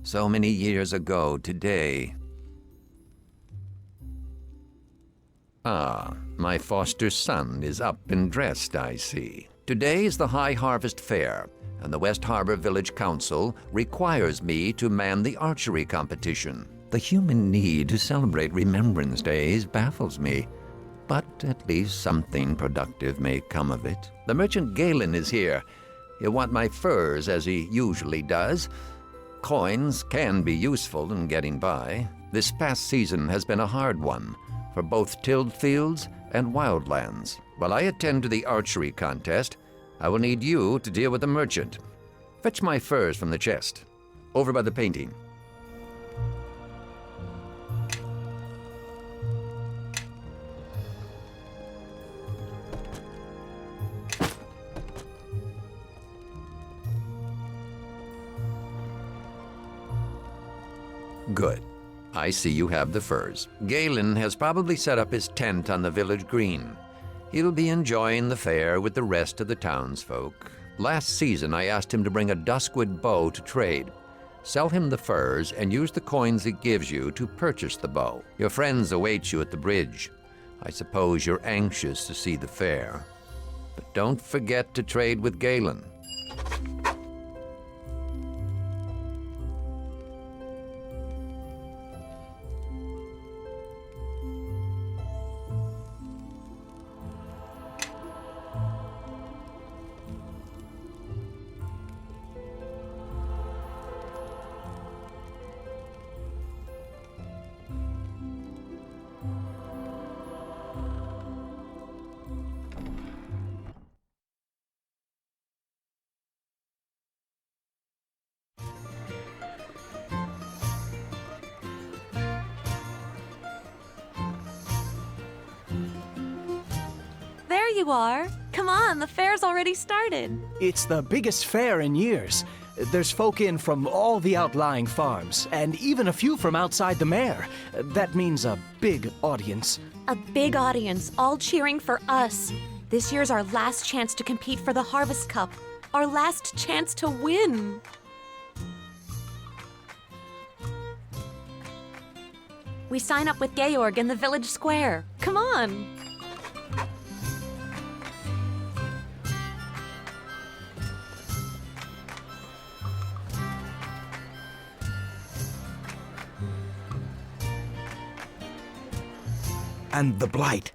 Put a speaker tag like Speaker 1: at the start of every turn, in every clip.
Speaker 1: So many years ago today. Ah, my foster son is up and dressed, I see. Today is the High Harvest Fair, and the West Harbor Village Council requires me to man the archery competition. The human need to celebrate Remembrance Days baffles me, but at least something productive may come of it. The merchant Galen is here. He'll want my furs, as he usually does. Coins can be useful in getting by. This past season has been a hard one for both tilled fields and wildlands. While I attend to the archery contest, I will need you to deal with the merchant. Fetch my furs from the chest, over by the painting. Good. I see you have the furs. Galen has probably set up his tent on the village green. He'll be enjoying the fair with the rest of the townsfolk. Last season, I asked him to bring a duskwood bow to trade. Sell him the furs and use the coins he gives you to purchase the bow. Your friends await you at the bridge. I suppose you're anxious to see the fair. But don't forget to trade with Galen.
Speaker 2: There you are. Come on, the fair's already started.
Speaker 3: It's the biggest fair in years. There's folk in from all the outlying farms, and even a few from outside the mare. That means a big audience.
Speaker 2: A big audience, all cheering for us. This year's our last chance to compete for the Harvest Cup. Our last chance to win. We sign up with Georg in the village square. Come on.
Speaker 4: And the blight.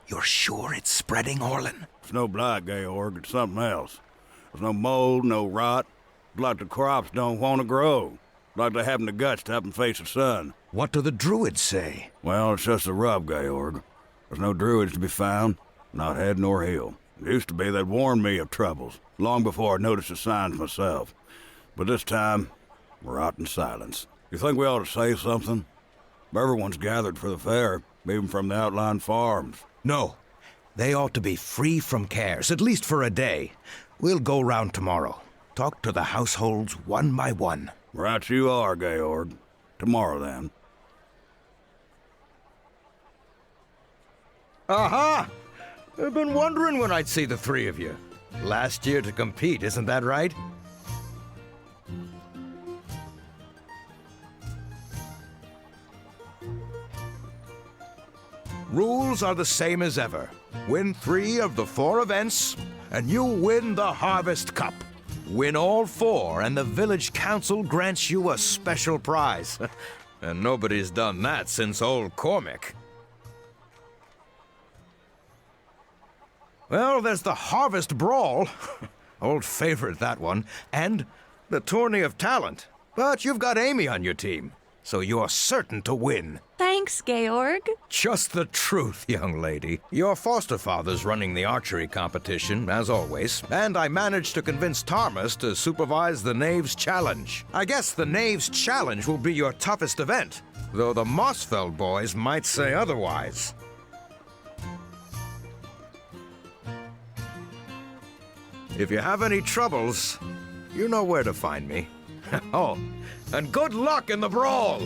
Speaker 4: You're sure it's spreading, Orlin?
Speaker 5: It's no blight, Georg. It's something else. There's no mold, no rot. It's like the crops don't want to grow. Like they haven't the guts to up and face the sun.
Speaker 4: What do the druids say?
Speaker 5: Well, it's just a rub, Georg. There's no druids to be found, not head nor heel. It used to be they'd warned me of troubles, long before I noticed the signs myself. But this time, we're out in silence. You think we ought to say something? Everyone's gathered for the fair, even from the outlying farms.
Speaker 4: No. They ought to be free from cares, at least for a day. We'll go round tomorrow. Talk to the households one by one.
Speaker 5: Right you are, Georg. Tomorrow, then.
Speaker 4: Aha! I've been wondering when I'd see the three of you. Last year to compete, isn't that right? Rules are the same as ever. Win 3 of the 4 events, and you win the Harvest Cup. Win all 4, and the village council grants you a special prize. And nobody's done that since old Cormac. Well, there's the Harvest Brawl. Old favorite, that one. And the Tourney of Talent. But you've got Amy on your team, so you're certain to win.
Speaker 2: Thanks, Georg.
Speaker 4: Just the truth, young lady. Your foster father's running the archery competition, as always, and I managed to convince Tarmus to supervise the Knaves Challenge. I guess the Knaves Challenge will be your toughest event, though the Mossfeld boys might say otherwise. If you have any troubles, you know where to find me. Oh, and good luck in the brawl!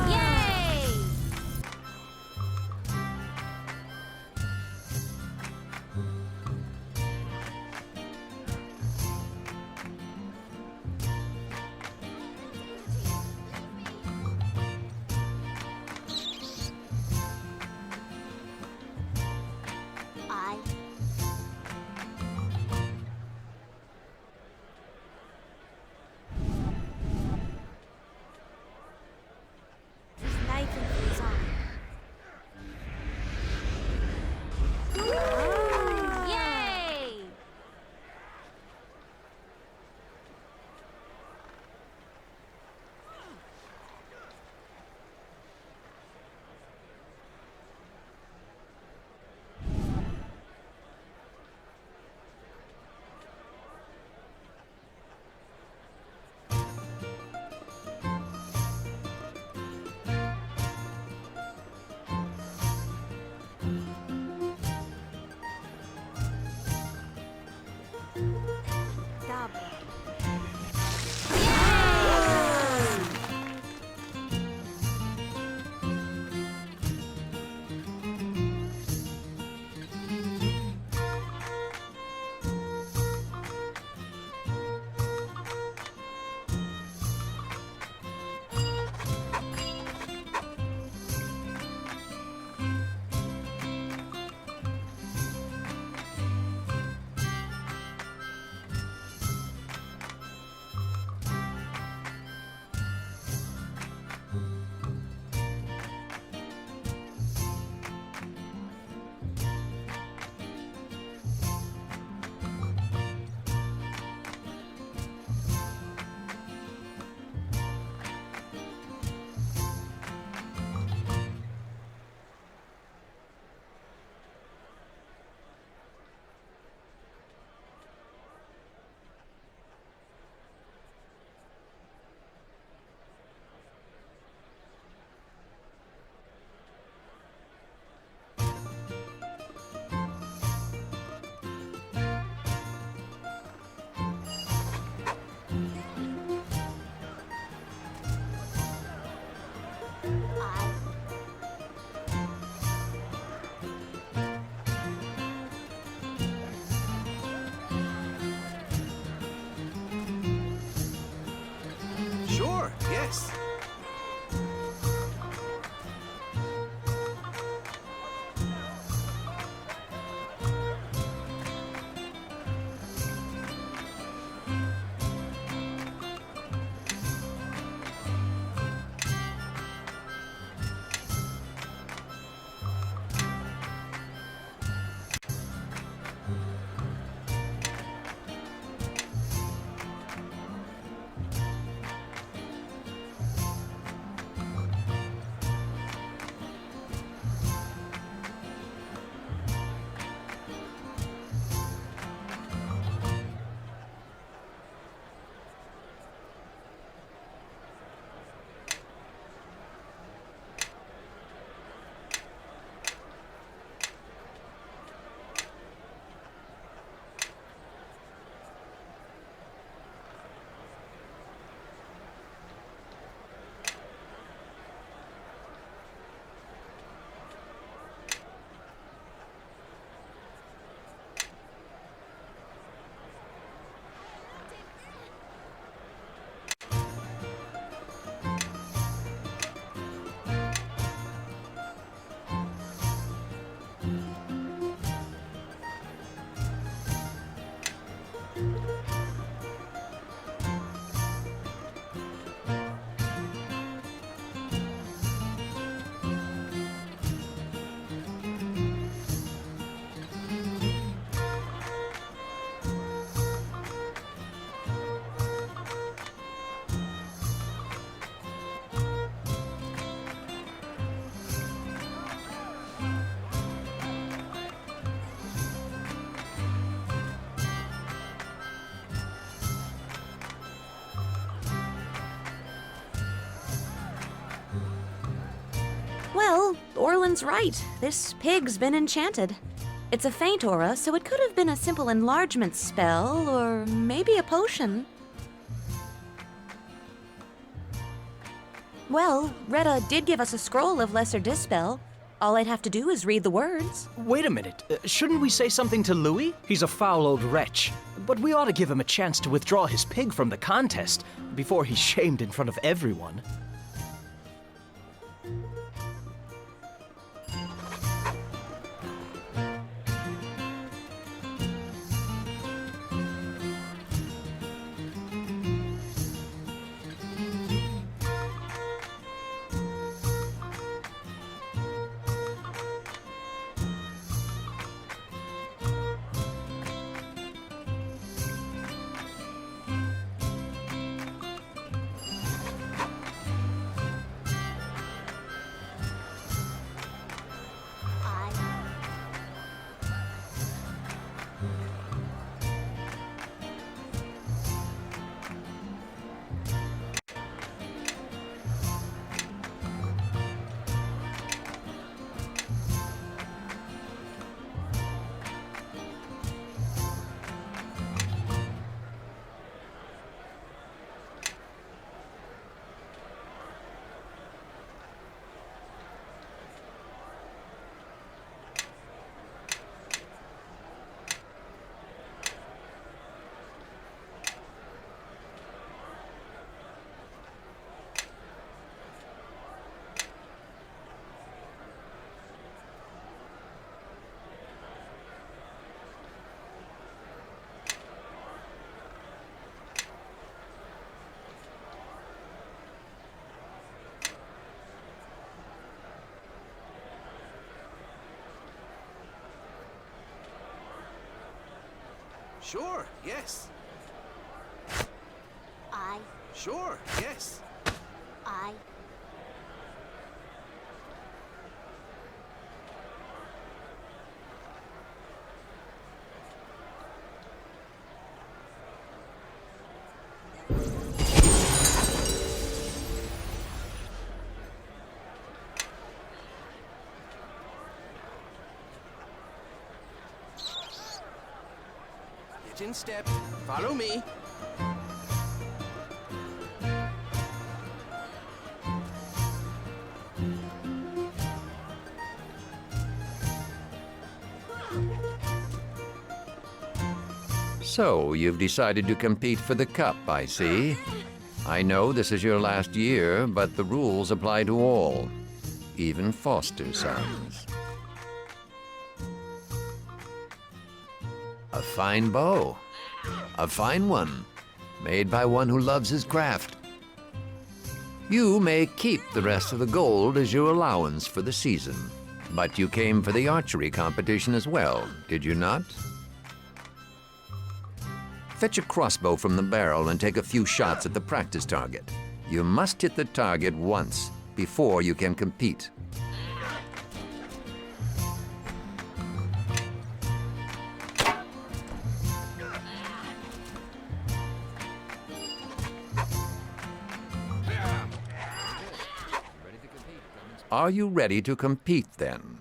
Speaker 2: Yay!
Speaker 6: Sure, yes.
Speaker 2: Well, Orland's right. This pig's been enchanted. It's a faint aura, so it could have been a simple enlargement spell, or maybe a potion. Well, Retta did give us a scroll of Lesser Dispel. All I'd have to do is read the words.
Speaker 3: Wait a minute. Shouldn't we say something to Louis? He's a foul old wretch. But we ought to give him a chance to withdraw his pig from the contest before he's shamed in front of everyone.
Speaker 6: Sure, yes.
Speaker 7: I.
Speaker 6: Sure, yes.
Speaker 7: I.
Speaker 6: Get in step. Follow me.
Speaker 1: So, you've decided to compete for the cup, I see. I know this is your last year, but the rules apply to all, even foster sons. A fine bow. A fine one, made by one who loves his craft. You may keep the rest of the gold as your allowance for the season. But you came for the archery competition as well, did you not? Fetch a crossbow from the barrel and take a few shots at the practice target. You must hit the target once before you can compete. Are you ready to compete then?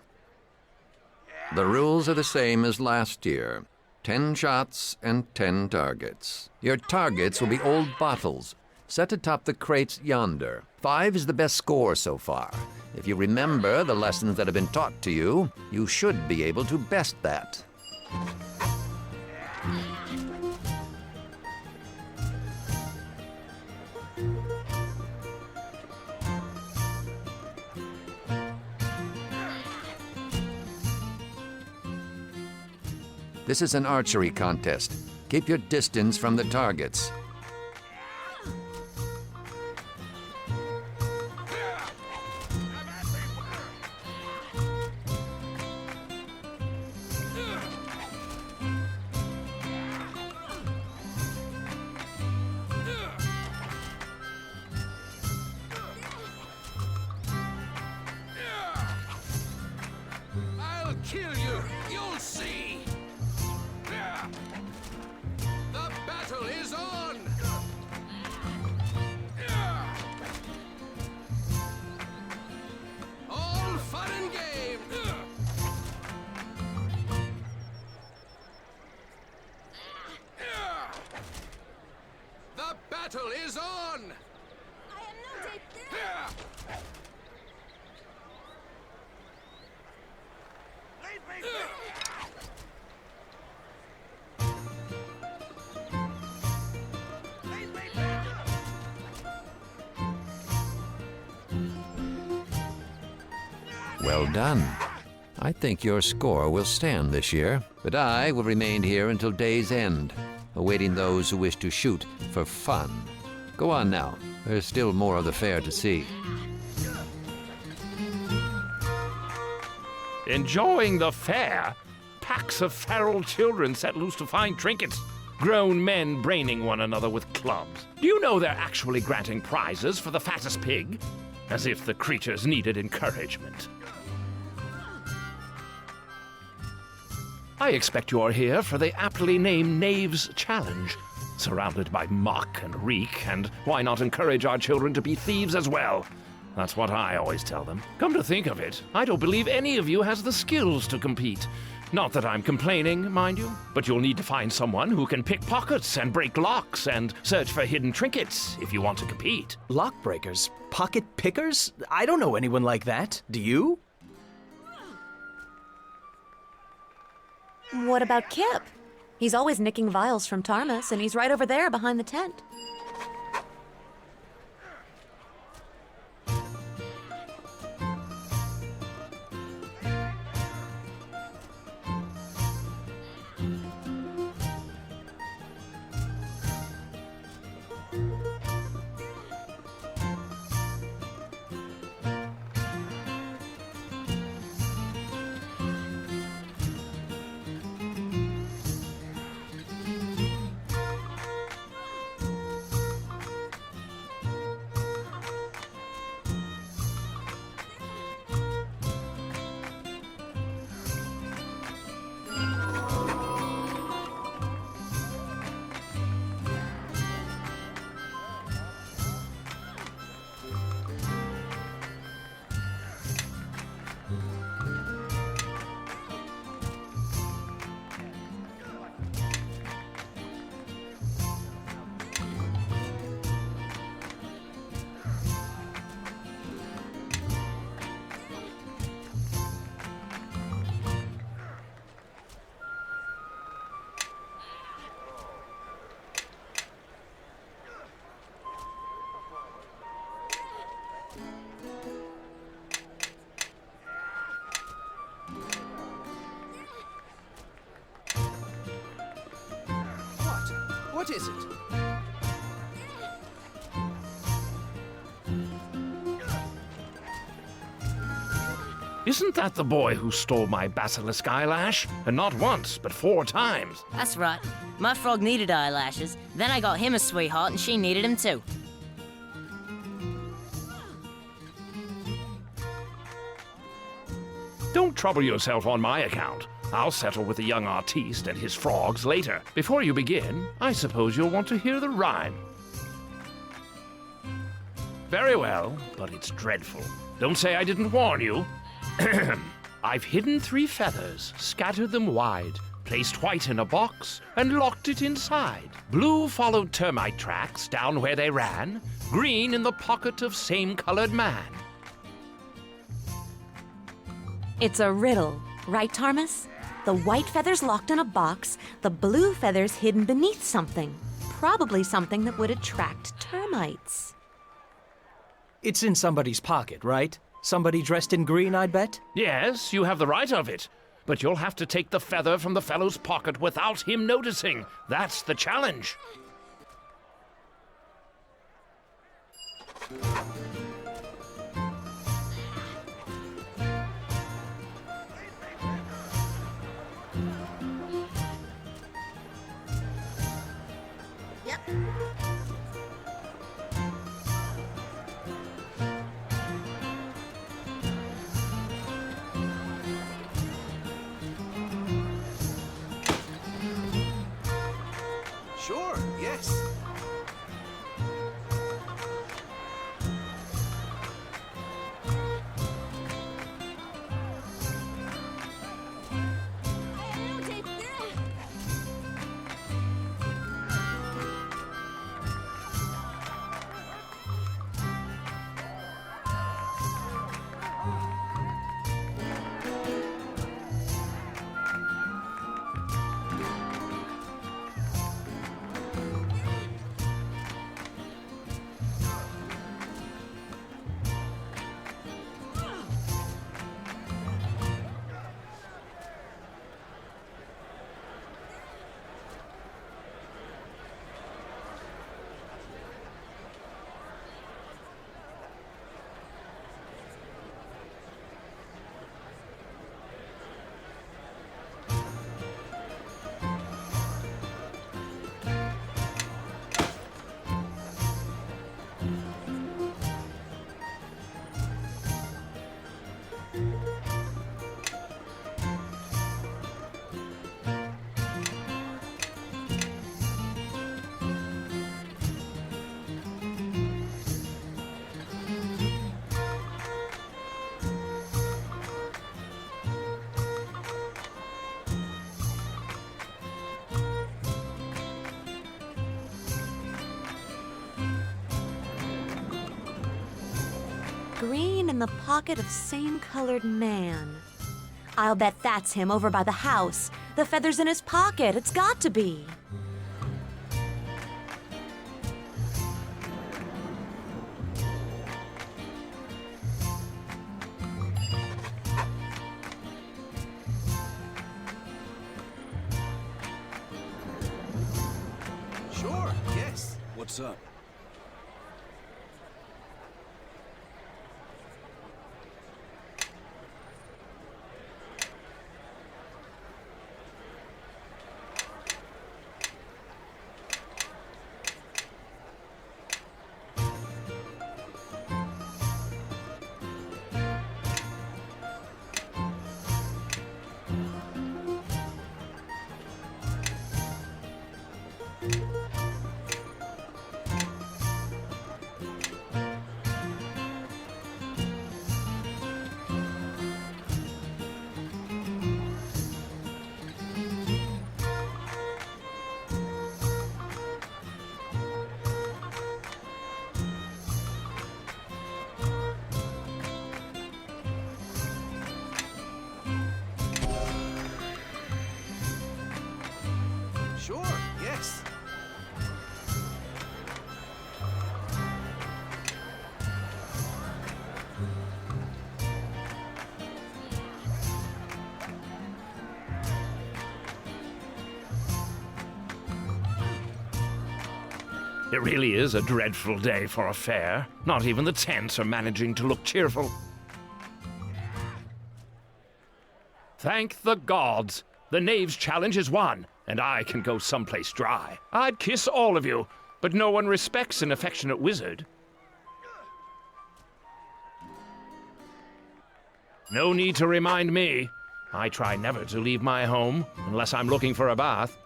Speaker 1: The rules are the same as last year. 10 shots and 10 targets. Your targets will be old bottles, set atop the crates yonder. 5 is the best score so far. If you remember the lessons that have been taught to you, you should be able to best that. This is an archery contest. Keep your distance from the targets.
Speaker 6: I'll kill you. You'll see. The battle is on. All fun and game. The battle is on.
Speaker 1: Well done. I think your score will stand this year, but I will remain here until day's end, awaiting those who wish to shoot for fun. Go on now. There's still more of the fair to see.
Speaker 7: Enjoying the fair? Packs of feral children set loose to find trinkets. Grown men braining one another with clubs. Do you know they're actually granting prizes for the fattest pig? As if the creatures needed encouragement. I expect you're here for the aptly named Knaves Challenge. Surrounded by muck and reek, and why not encourage our children to be thieves as well? That's what I always tell them. Come to think of it, I don't believe any of you has the skills to compete. Not that I'm complaining, mind you, but you'll need to find someone who can pick pockets and break locks and search for hidden trinkets if you want to compete.
Speaker 3: Lock breakers? Pocket pickers? I don't know anyone like that. Do you?
Speaker 2: What about Kip? He's always nicking vials from Tarmus, and he's right over there behind the tent.
Speaker 6: What is it?
Speaker 7: Isn't that the boy who stole my basilisk eyelash? And not once, but 4 times.
Speaker 8: That's right. My frog needed eyelashes. Then I got him a sweetheart and she needed him too.
Speaker 7: Don't trouble yourself on my account. I'll settle with the young artiste and his frogs later. Before you begin, I suppose you'll want to hear the rhyme. Very well, but it's dreadful. Don't say I didn't warn you. I've hidden 3 feathers, scattered them wide, placed white in a box, and locked it inside. Blue followed termite tracks down where they ran, green in the pocket of same-colored man.
Speaker 2: It's a riddle, right, Tarmus? The white feathers locked in a box, the blue feathers hidden beneath something. Probably something that would attract termites.
Speaker 3: It's in somebody's pocket, right? Somebody dressed in green, I'd bet?
Speaker 7: Yes, you have the right of it. But you'll have to take the feather from the fellow's pocket without him noticing. That's the challenge.
Speaker 6: Sure, yes.
Speaker 2: Green in the pocket of same-colored man. I'll bet that's him over by the house. The feather's in his pocket. It's got to be.
Speaker 6: Sure, yes.
Speaker 5: What's up?
Speaker 7: It really is a dreadful day for a fair. Not even the tents are managing to look cheerful. Thank the gods! The Knaves Challenge is won, and I can go someplace dry. I'd kiss all of you, but no one respects an affectionate wizard. No need to remind me. I try never to leave my home, unless I'm looking for a bath.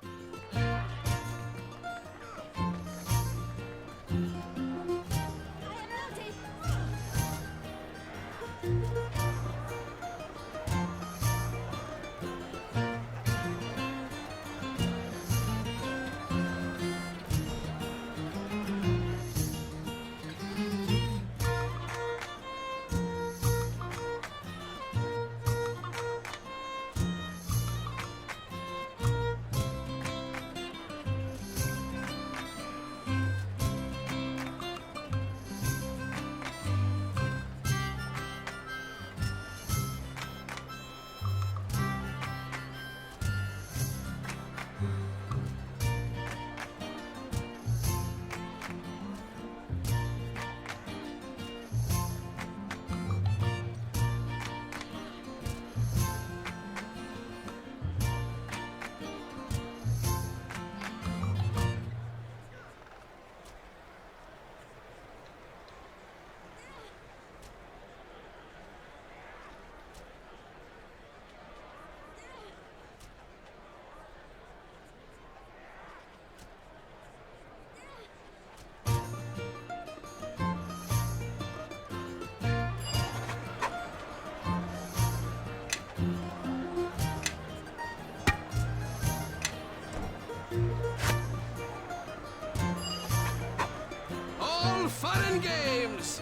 Speaker 6: All fun and games!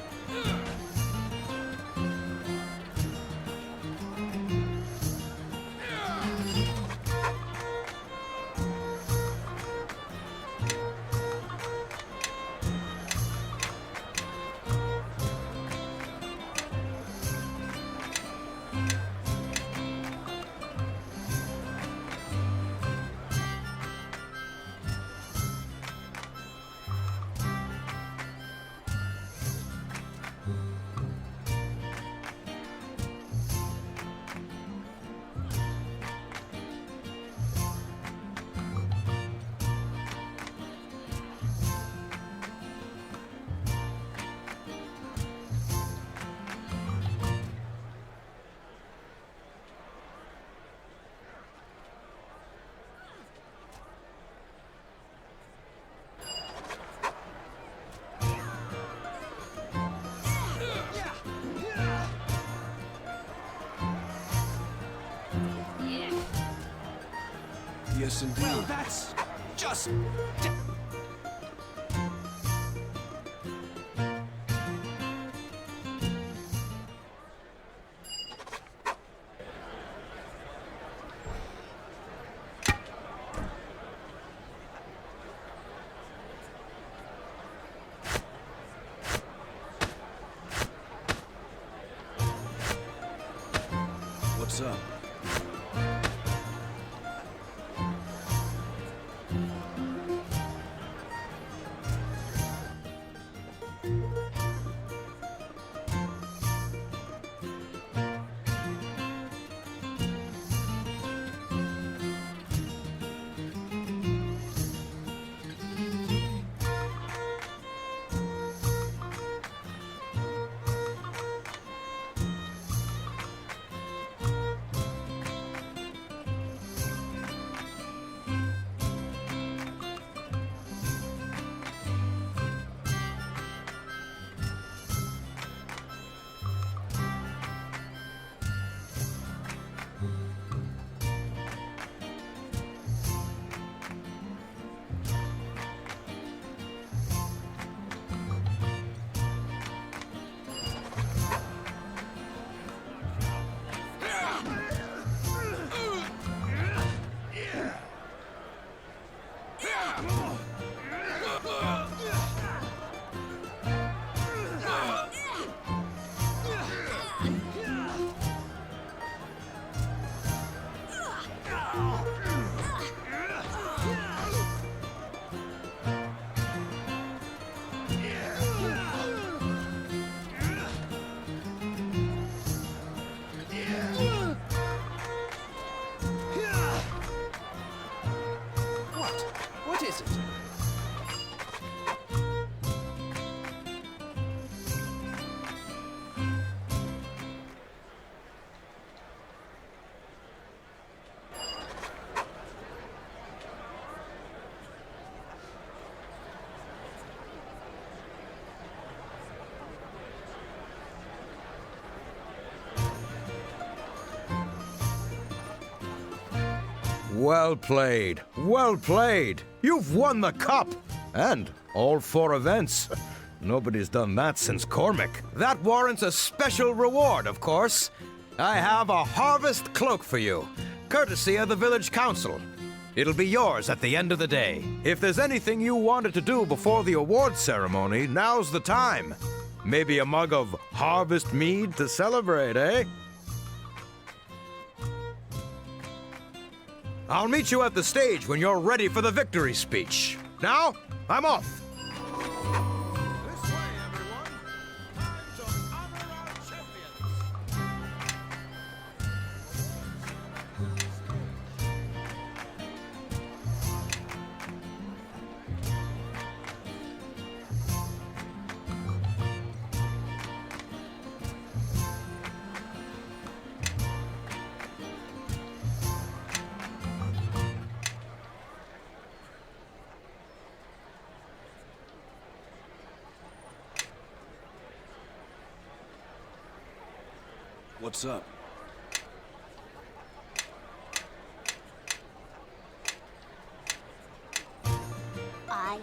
Speaker 6: Yes, indeed. Well, that's just... What's up?
Speaker 4: Well played. Well played. You've won the cup. And all 4 events. Nobody's done that since Cormac. That warrants a special reward, of course. I have a harvest cloak for you, courtesy of the village council. It'll be yours at the end of the day. If there's anything you wanted to do before the award ceremony, now's the time. Maybe a mug of harvest mead to celebrate, eh? I'll meet you at the stage when you're ready for the victory speech. Now, I'm off. This way, everyone. Time to honor our champions.
Speaker 6: What's up?
Speaker 9: I...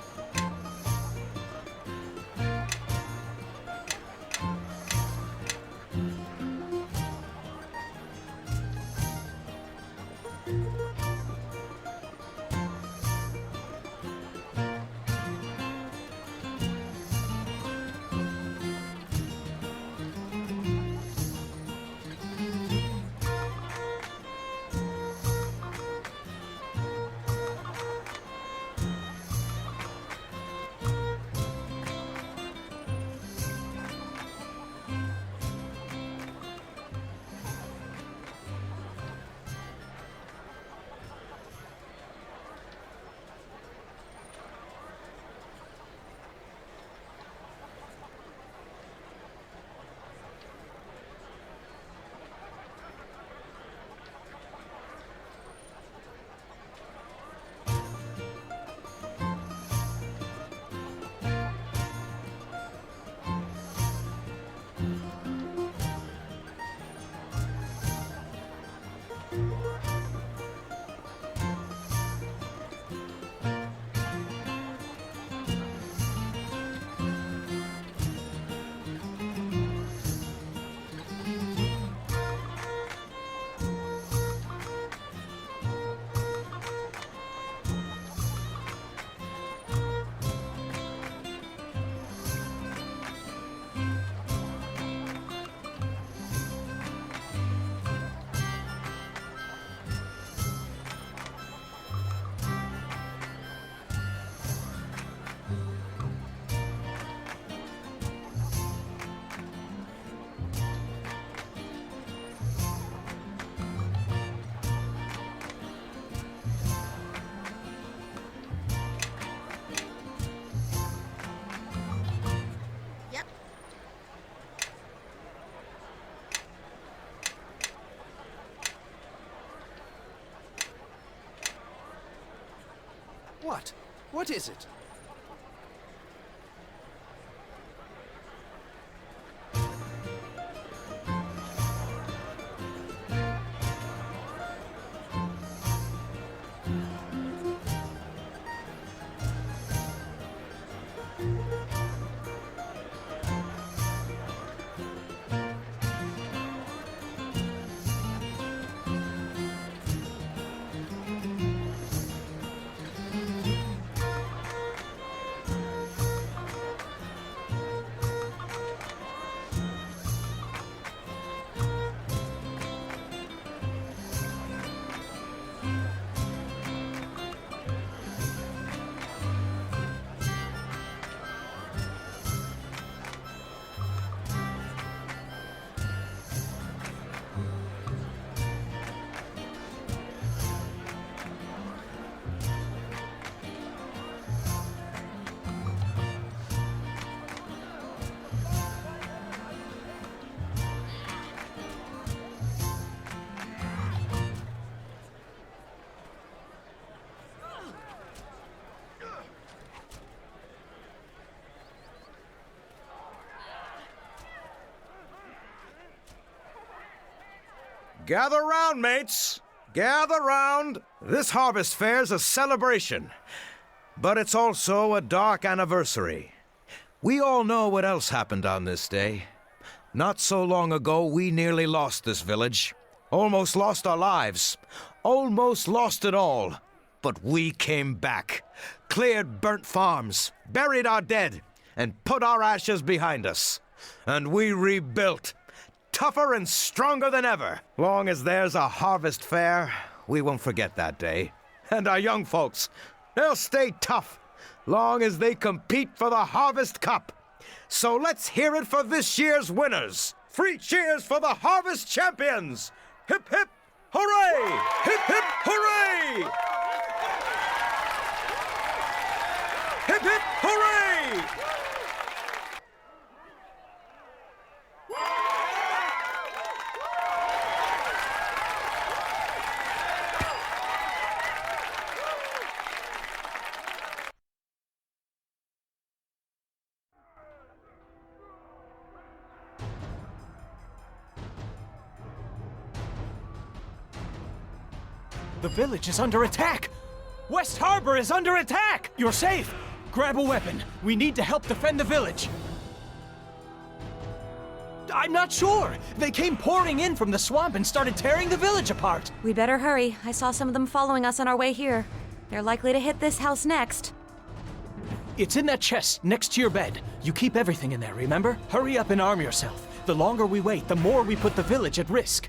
Speaker 6: What? What is it?
Speaker 4: Gather round, mates. Gather round. This harvest fair's a celebration, but it's also a dark anniversary. We all know what else happened on this day. Not so long ago, we nearly lost this village. Almost lost our lives. Almost lost it all. But we came back, cleared burnt farms, buried our dead, and put our ashes behind us. And we rebuilt, tougher and stronger than ever. Long as there's a harvest fair, we won't forget that day. And our young folks, they'll stay tough, long as they compete for the Harvest Cup. So let's hear it for this year's winners. 3 cheers for the Harvest Champions! Hip hip hooray! Hip hip hooray! Hip hip hooray!
Speaker 3: The village is under attack! West Harbor is under attack! You're safe! Grab a weapon. We need to help defend the village. I'm not sure. They came pouring in from the swamp and started tearing the village apart.
Speaker 2: We better hurry. I saw some of them following us on our way here. They're likely to hit this house next.
Speaker 3: It's in that chest next to your bed. You keep everything in there, remember? Hurry up and arm yourself. The longer we wait, the more we put the village at risk.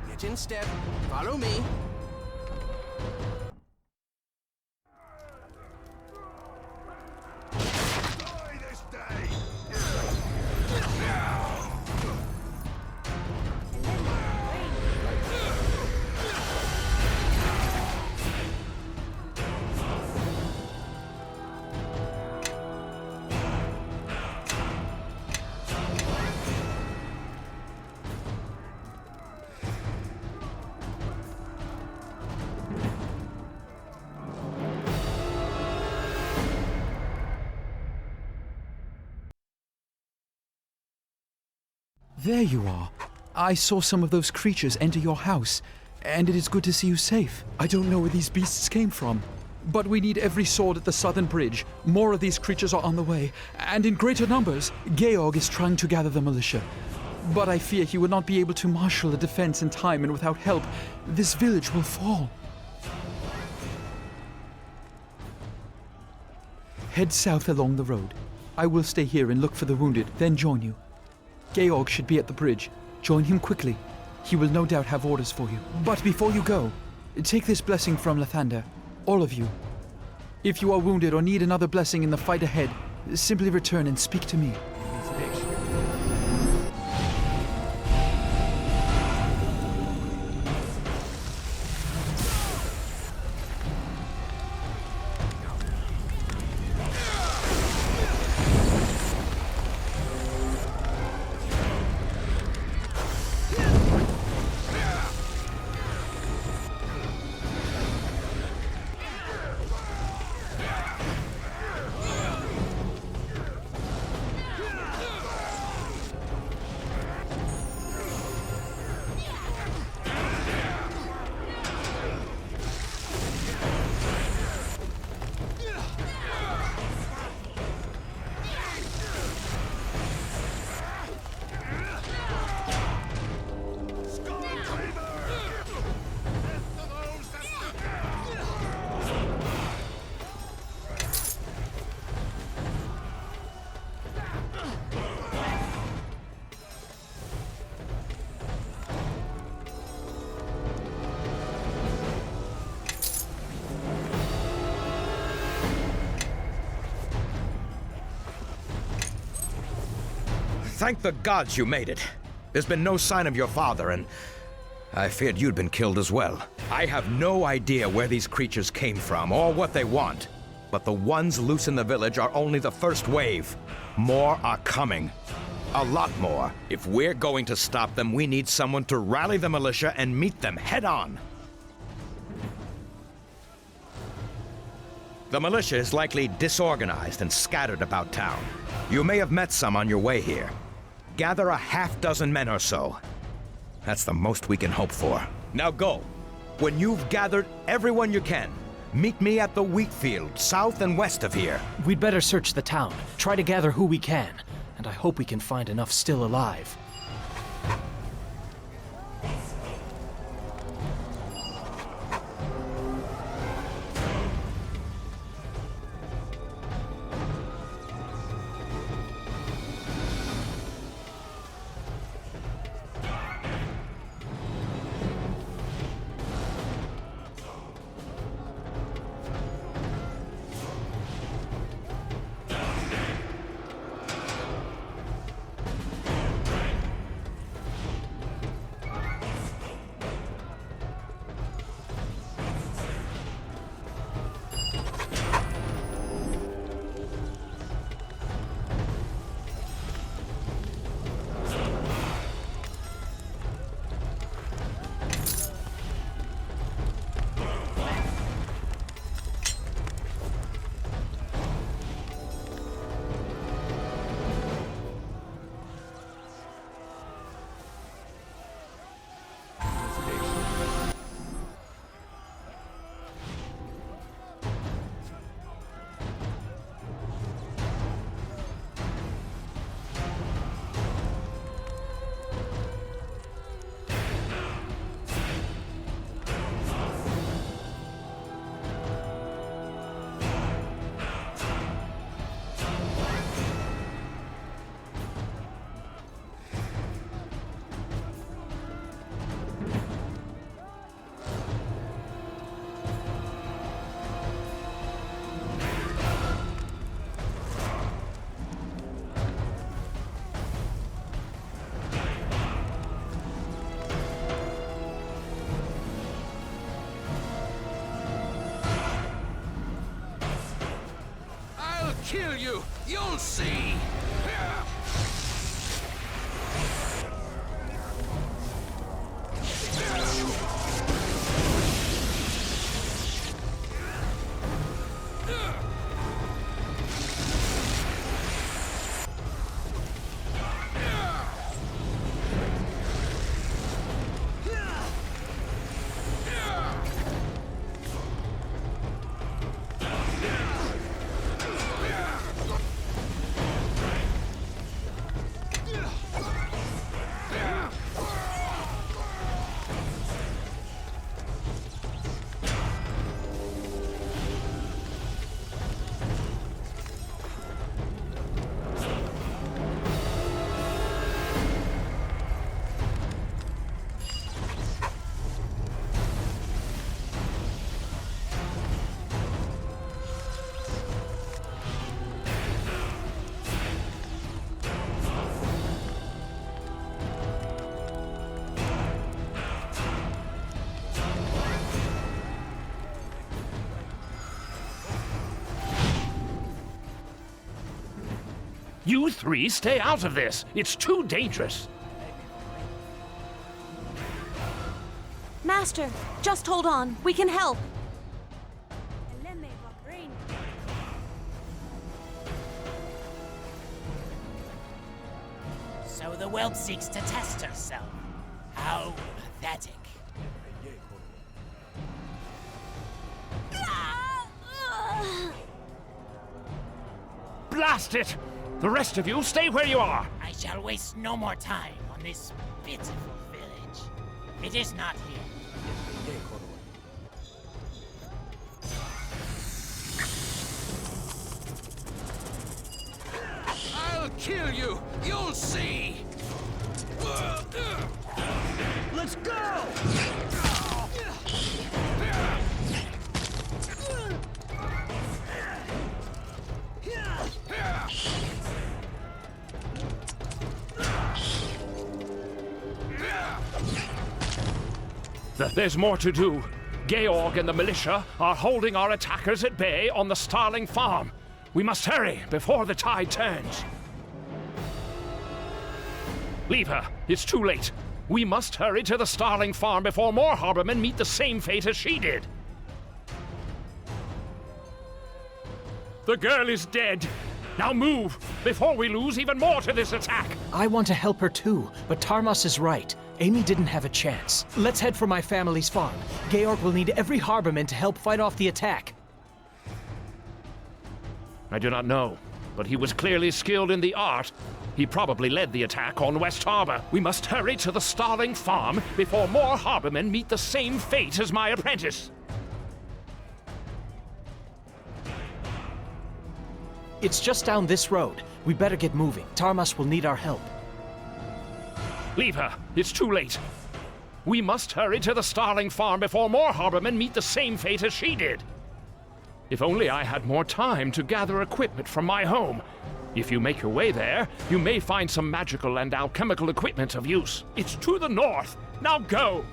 Speaker 6: Get in step. Follow me.
Speaker 10: There you are. I saw some of those creatures enter your house, and it is good to see you safe. I don't know where these beasts came from, but we need every sword at the southern bridge. More of these creatures are on the way, and in greater numbers. Georg is trying to gather the militia, but I fear he will not be able to marshal a defense in time, and without help, this village will fall. Head south along the road. I will stay here and look for the wounded, then join you. Georg should be at the bridge. Join him quickly. He will no doubt have orders for you. But before you go, take this blessing from Lathander. All of you. If you are wounded or need another blessing in the fight ahead, simply return and speak to me.
Speaker 4: Thank the gods you made it. There's been no sign of your father, and I feared you'd been killed as well. I have no idea where these creatures came from or what they want, but the ones loose in the village are only the first wave. More are coming. A lot more. If we're going to stop them, we need someone to rally the militia and meet them head on. The militia is likely disorganized and scattered about town. You may have met some on your way here. Gather a half-dozen men or so. That's the most we can hope for. Now go. When you've gathered everyone you can, meet me at the wheat field, south and west of here.
Speaker 3: We'd better search the town, try to gather who we can, and I hope we can find enough still alive.
Speaker 6: Kill you! You'll see!
Speaker 7: You three stay out of this. It's too dangerous.
Speaker 2: Master, just hold on. We can help.
Speaker 11: So the world seeks to test herself. How pathetic.
Speaker 7: Blast it! The rest of you, stay where you are!
Speaker 11: I shall waste no more time on this pitiful village. It is not here.
Speaker 6: I'll kill you! You'll see! Let's go!
Speaker 7: There's more to do. Georg and the militia are holding our attackers at bay on the Starling farm. We must hurry before the tide turns. Leave her. It's too late. We must hurry to the Starling farm before more harbormen meet the same fate as she did. The girl is dead. Now move, before we lose even more to this attack.
Speaker 3: I want to help her too, but Tarmas is right. Amy didn't have a chance. Let's head for my family's farm. Georg will need every harborman to help fight off the attack.
Speaker 7: I do not know, but he was clearly skilled in the art. He probably led the attack on West Harbor. We must hurry to the Starling farm before more harbormen meet the same fate as my apprentice.
Speaker 3: It's just down this road. We better get moving. Tarmas will need our help.
Speaker 7: Leave her. It's too late. We must hurry to the Starling farm before more harbormen meet the same fate as she did. If only I had more time to gather equipment from my home. If you make your way there, you may find some magical and alchemical equipment of use. It's to the north. Now go!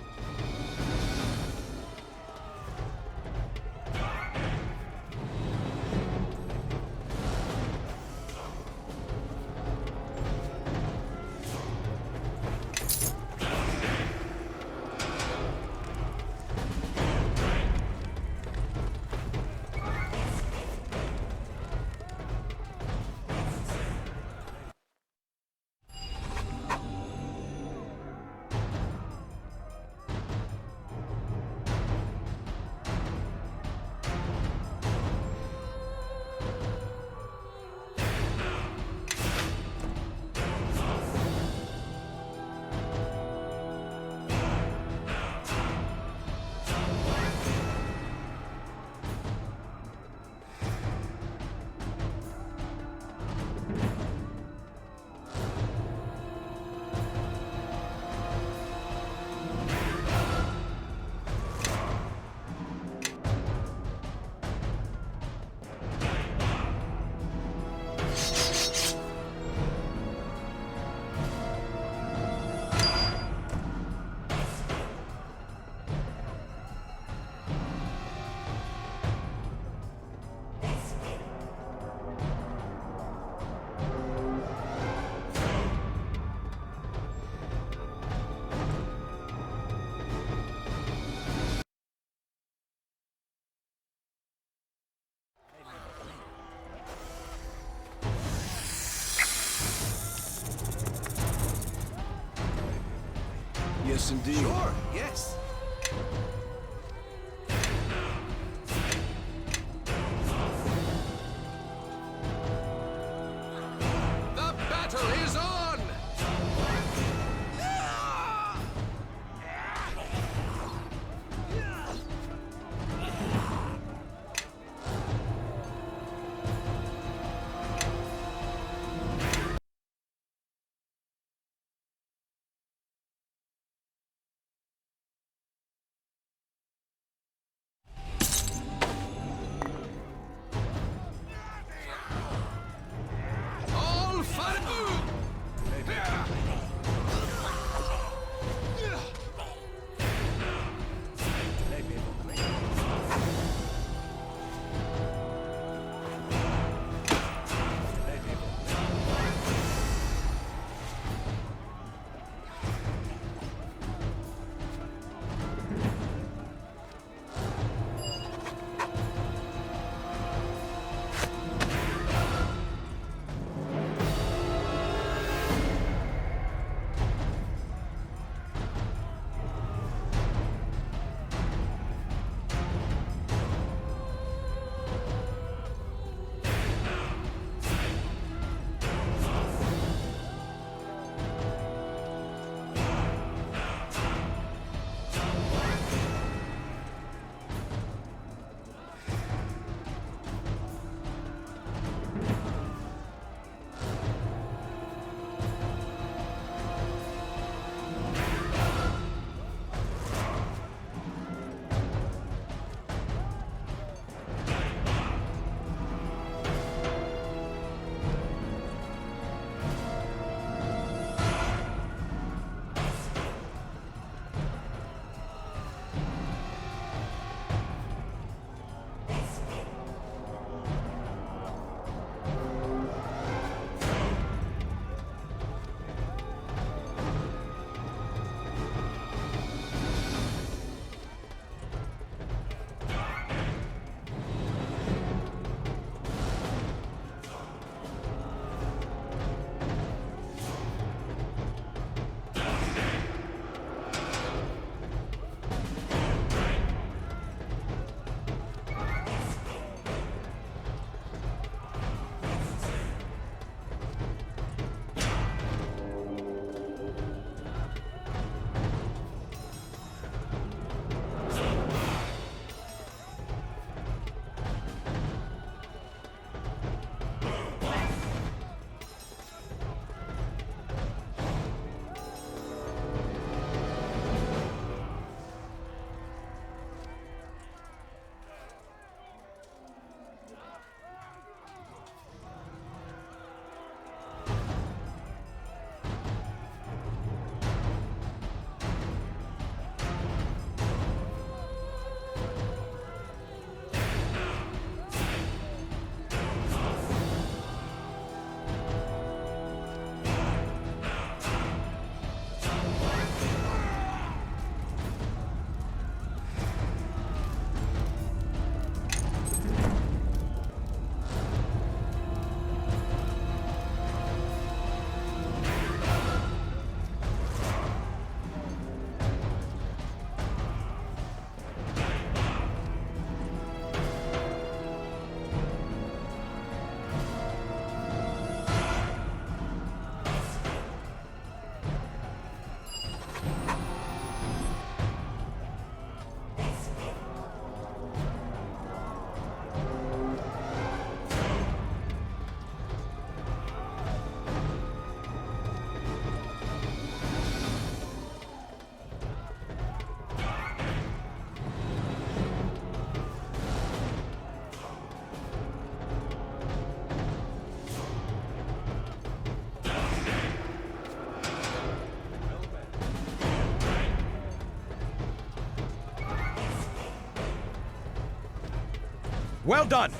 Speaker 6: Yes, indeed. Sure, yes.
Speaker 4: Well done.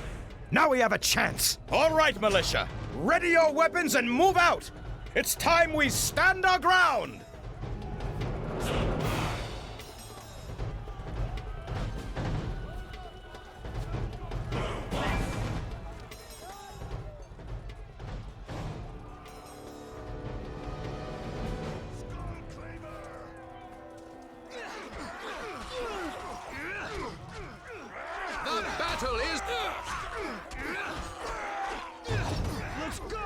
Speaker 4: Now we have a chance. All right, militia. Ready your weapons and move out. It's time we stand our ground.
Speaker 6: The battle is... Let's go!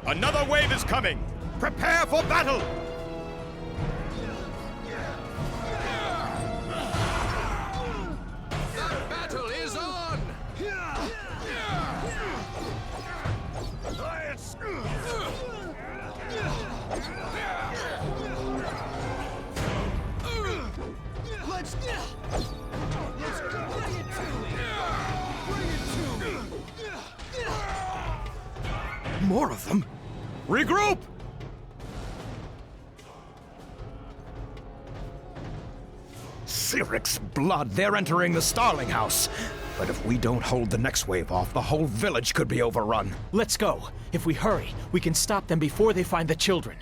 Speaker 4: Another wave is coming! Prepare for battle!
Speaker 6: The battle is on! Let's go! Bring it to me! Bring it to me!
Speaker 4: More of them? Regroup! Cyric's blood, they're entering the Starling House. But if we don't hold the next wave off, the whole village could be overrun.
Speaker 3: Let's go. If we hurry, we can stop them before they find the children.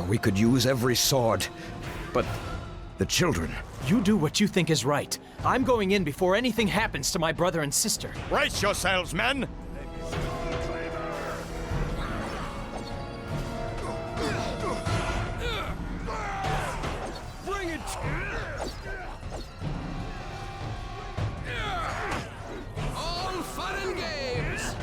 Speaker 4: We could use every sword, but the children...
Speaker 3: You do what you think is right. I'm going in before anything happens to my brother and sister.
Speaker 4: Brace yourselves, men!
Speaker 6: Bring it! All fun and games!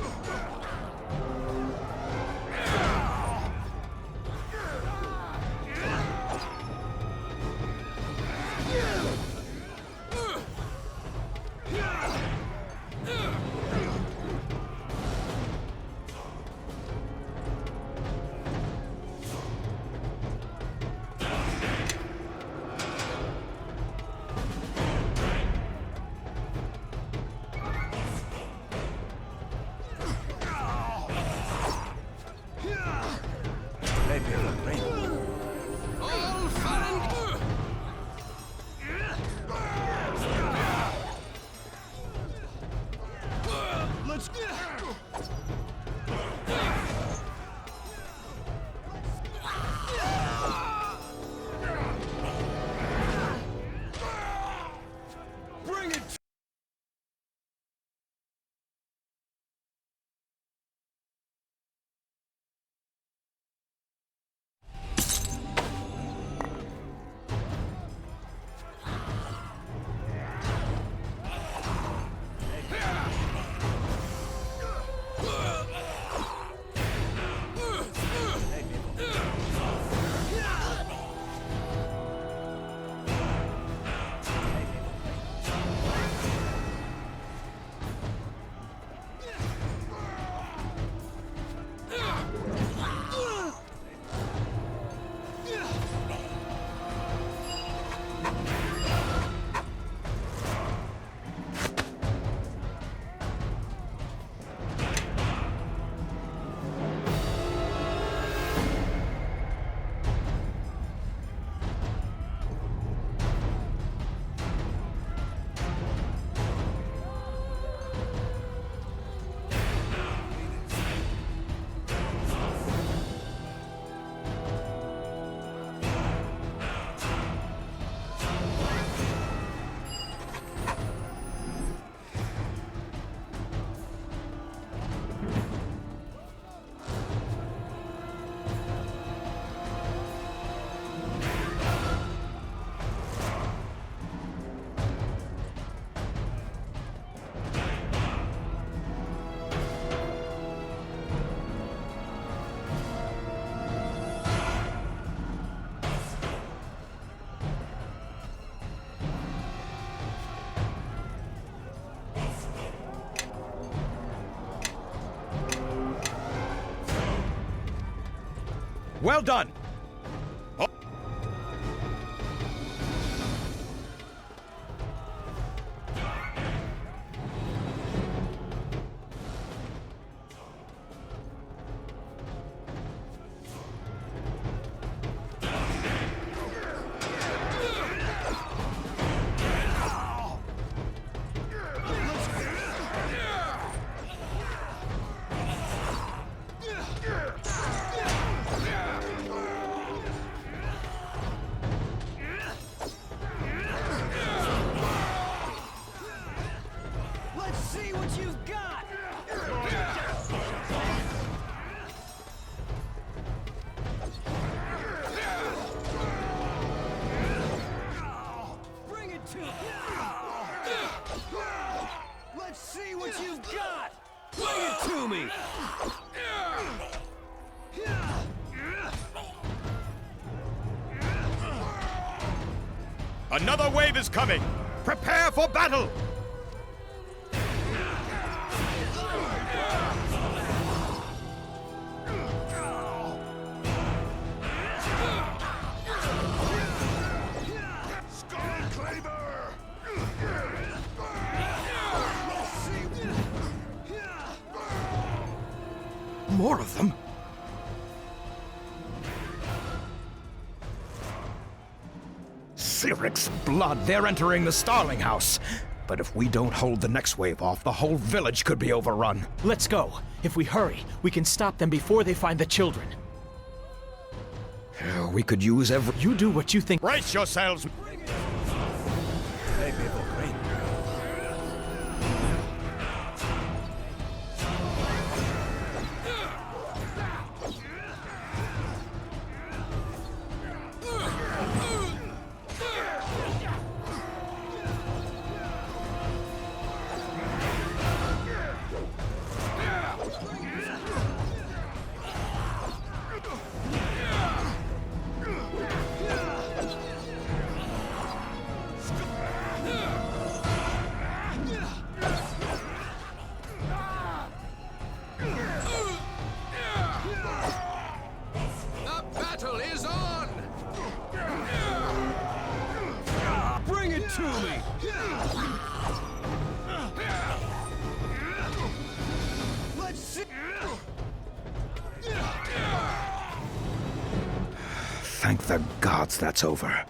Speaker 4: Well done!
Speaker 6: Let's see what you've got! Bring it to me! Let's see what you've got! Bring it to me!
Speaker 4: Another wave is coming! Prepare for battle! More of them? Cyric's blood! They're entering the Starling House! But if we don't hold the next wave off, the whole village could be overrun.
Speaker 3: Let's go. If we hurry, we can stop them before they find the children.
Speaker 4: We could use every...
Speaker 3: You do what you think.
Speaker 4: Brace yourselves!
Speaker 6: To me! Let's see!
Speaker 4: Thank the gods that's over.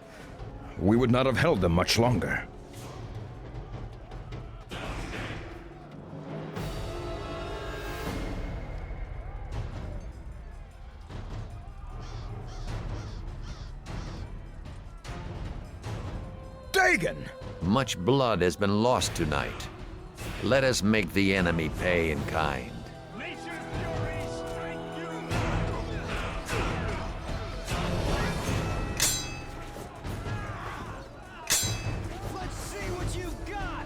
Speaker 4: We would not have held them much longer. Dagon!
Speaker 1: Much blood has been lost tonight. Let us make the enemy pay in kind.
Speaker 6: Let's see what you've got!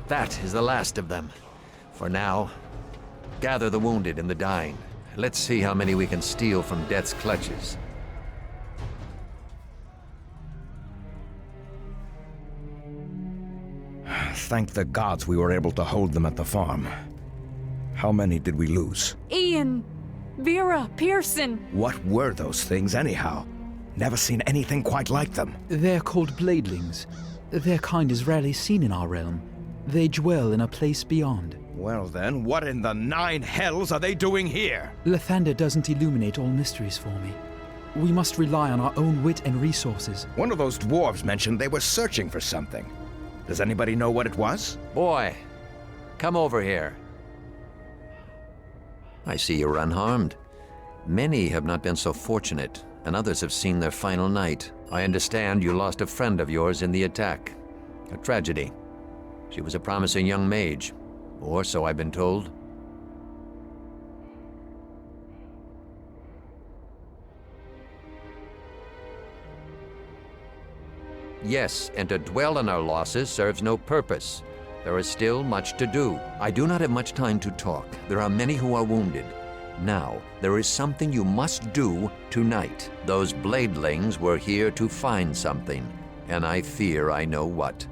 Speaker 1: That is the last of them. For now, gather the wounded and the dying. Let's see how many we can steal from death's clutches.
Speaker 4: Thank the gods we were able to hold them at the farm. How many did we lose?
Speaker 12: Ian, Vera, Pearson.
Speaker 4: What were those things anyhow? Never seen anything quite like them.
Speaker 10: They're called bladelings. Their kind is rarely seen in our realm. They dwell in a place beyond.
Speaker 4: Well then, what in the 9 hells are they doing here?
Speaker 10: Lathander doesn't illuminate all mysteries for me. We must rely on our own wit and resources.
Speaker 4: One of those dwarves mentioned they were searching for something. Does anybody know what it was?
Speaker 1: Boy, come over here. I see you're unharmed. Many have not been so fortunate, and others have seen their final night. I understand you lost a friend of yours in the attack. A tragedy. She was a promising young mage, or so I've been told. Yes, and to dwell on our losses serves no purpose. There is still much to do. I do not have much time to talk. There are many who are wounded. Now, there is something you must do tonight. Those bladelings were here to find something, and I fear I know what.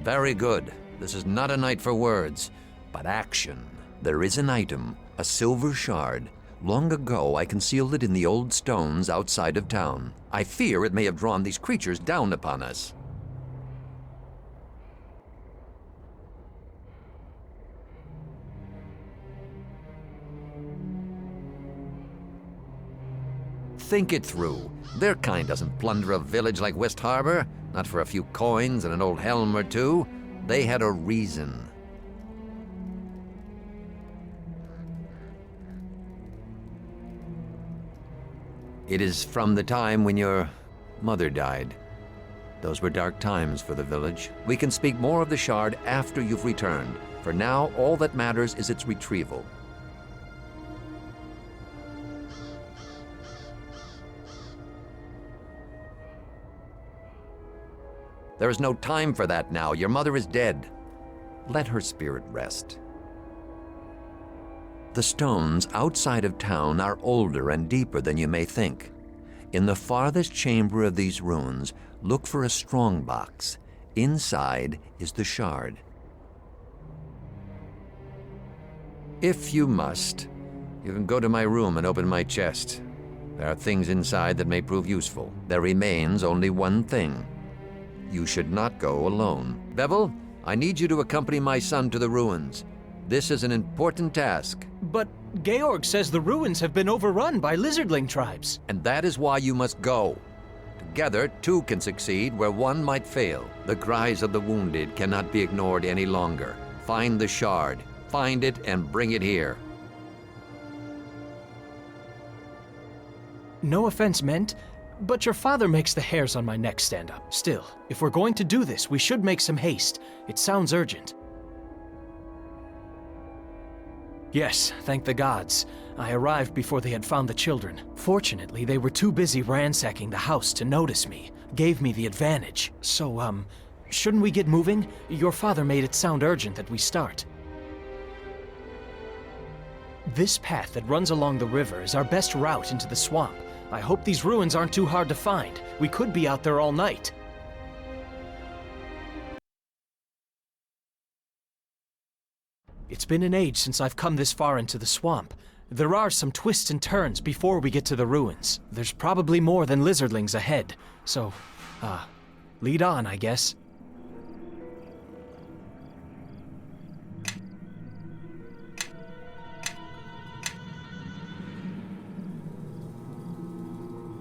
Speaker 1: Very good. This is not a night for words, but action. There is an item, a silver shard. Long ago, I concealed it in the old stones outside of town. I fear it may have drawn these creatures down upon us. Think it through. Their kind doesn't plunder a village like West Harbor, not for a few coins and an old helm or two. They had a reason. It is from the time when your mother died. Those were dark times for the village. We can speak more of the shard after you've returned. For now, all that matters is its retrieval. There is no time for that now. Your mother is dead. Let her spirit rest. The stones outside of town are older and deeper than you may think. In the farthest chamber of these ruins, look for a strong box. Inside is the shard. If you must, you can go to my room and open my chest. There are things inside that may prove useful. There remains only one thing. You should not go alone. Bevel, I need you to accompany my son to the ruins. This is an important task.
Speaker 3: But Georg says the ruins have been overrun by lizardling tribes.
Speaker 1: And that is why you must go. Together, two can succeed where one might fail. The cries of the wounded cannot be ignored any longer. Find the shard. Find it and bring it here.
Speaker 3: No offense meant, but your father makes the hairs on my neck stand up. Still, if we're going to do this, we should make some haste. It sounds urgent. Yes, thank the gods. I arrived before they had found the children. Fortunately, they were too busy ransacking the house to notice me. Gave me the advantage. So, shouldn't we get moving? Your father made it sound urgent that we start. This path that runs along the river is our best route into the swamp. I hope these ruins aren't too hard to find. We could be out there all night. It's been an age since I've come this far into the swamp. There are some twists and turns before we get to the ruins. There's probably more than lizardlings ahead. So, lead on, I guess.